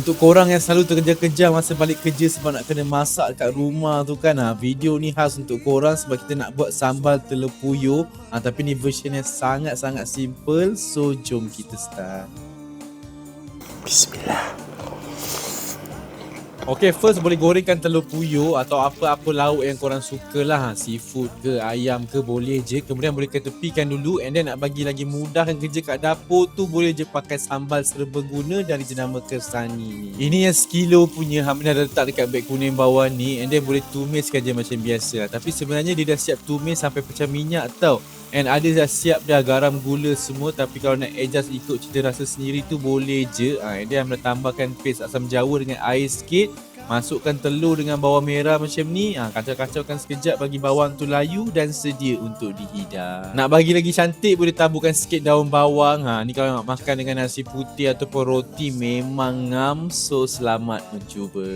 Untuk korang yang selalu terkejar-kejar masa balik kerja sebab nak kena masak kat rumah tu kan, video ni khas untuk korang sebab kita nak buat sambal telur puyuh. Tapi ni version yang sangat-sangat simple. So jom kita start. Bismillah. Okay, first boleh gorengkan telur puyuh atau apa-apa lauk yang korang suka lah. Seafood ke, ayam ke, boleh je. Kemudian boleh ketepikan dulu, and then nak bagi lagi mudahkan kerja kat dapur tu, boleh je pakai sambal serbaguna dari jenama Kersani ni. Ini yang sekilo punya, Hamida dah letak dekat beg kuning bawah ni, and then boleh tumiskan je macam biasa lah. Tapi sebenarnya dia dah siap tumis sampai pecah minyak tau. And ada dah siap dah garam, gula semua. Tapi kalau nak adjust ikut cita rasa sendiri tu boleh je. And then Hamida tambahkan paste asam jawa dengan air sikit. Masukkan telur dengan bawang merah macam ni. Kacau-kacaukan sekejap bagi bawang tu layu dan sedia untuk dihidang. Nak bagi lagi cantik boleh taburkan sikit daun bawang. Ni kalau nak makan dengan nasi putih ataupun roti memang ngam. So selamat mencuba.